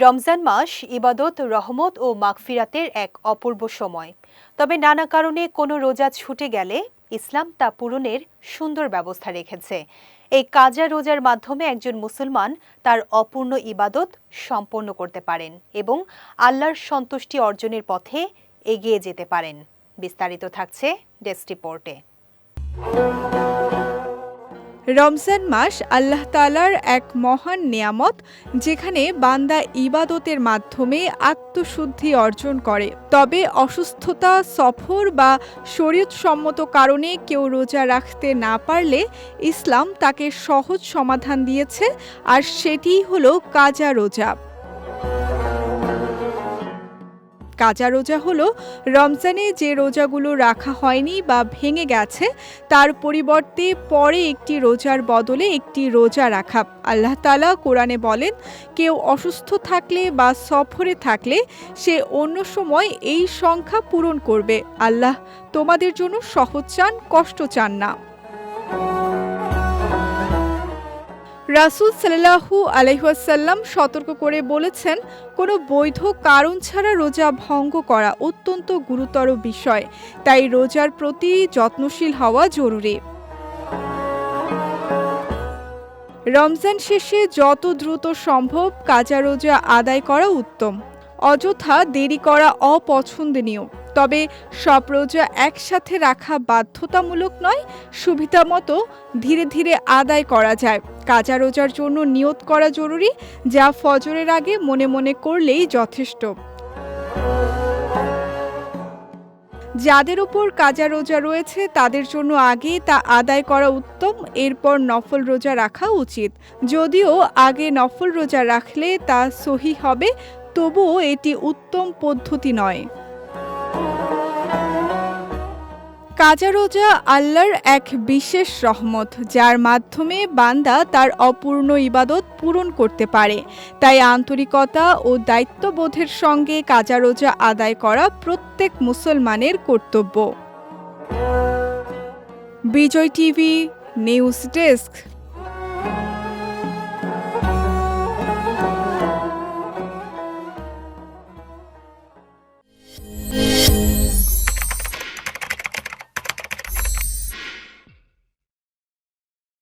রমজান মাস ইবাদত, রহমত ও মাগফিরাতের এক অপূর্ব সময়। তবে নানা কারণে কোনো রোজা ছুটে গেলে ইসলাম তা পূরণের সুন্দর ব্যবস্থা রেখেছে। এই কাজা রোজার মাধ্যমে একজন মুসলমান তার অপূর্ণ ইবাদত সম্পন্ন করতে পারেন এবং আল্লাহর সন্তুষ্টি অর্জনের পথে এগিয়ে যেতে পারেন। বিস্তারিত থাকছে ডেস্ক রিপোর্টে। রমজান মাস আল্লাহ তাআলার এক মহান নেয়ামত, যেখানে বান্দা ইবাদতের মাধ্যমে আত্মশুদ্ধি অর্জন করে। তবে অসুস্থতা, সফর বা শরীয়তসম্মত কারণে কেউ রোজা রাখতে না পারলে ইসলাম তাকে সহজ সমাধান দিয়েছে, আর সেটিই হলো কাজা রোজা। কাজা রোজা হলো রমজানে যে রোজাগুলো রাখা হয়নি বা ভেঙে গেছে তার পরিবর্তে পরে একটি রোজার বদলে একটি রোজা রাখা। আল্লাহ তাআলা কোরআনে বলেন, কেউ অসুস্থ থাকলে বা সফরে থাকলে সে অন্য সময় এই সংখ্যা পূরণ করবে। আল্লাহ তোমাদের জন্য সহজ চান, কষ্ট চান না। রাসূল সাল্লাল্লাহু আলাইহি ওয়াসাল্লাম সতর্ক করে বলেছেন, কোনো বৈধ কারণ ছাড়া রোজা ভঙ্গ করা অত্যন্ত গুরুতর বিষয়, তাই রোজার প্রতি যত্নশীল হওয়া জরুরি। রমজান শেষে যত দ্রুত সম্ভব কাজা রোজা আদায় করা উত্তম। অযথা দেরি করা অপছন্দনীয়। তবে সব রোজা একসাথে রাখা বাধ্যতামূলক নয়, সুবিধামতো ধীরে ধীরে আদায় করা যায়। কাজা রোজার জন্য নিয়ত করা জরুরি, যা ফজরের আগে মনে মনে করলেই যথেষ্ট। যাদের উপর কাজা রোজা রয়েছে তাদের জন্য আগে তা আদায় করা উত্তম, এরপর নফল রোজা রাখা উচিত। যদিও আগে নফল রোজা রাখলে তা সহিহ হবে, তবুও এটি উত্তম পদ্ধতি নয়। কাজা রোজা আল্লাহর এক বিশেষ রহমত, যার মাধ্যমে বান্দা তার অপূর্ণ ইবাদত পূরণ করতে পারে। তাই আন্তরিকতা ও দায়িত্ববোধের সঙ্গে কাজা রোজা আদায় করা প্রত্যেক মুসলমানের কর্তব্য। বিজয় টিভি নিউজ ডেস্ক।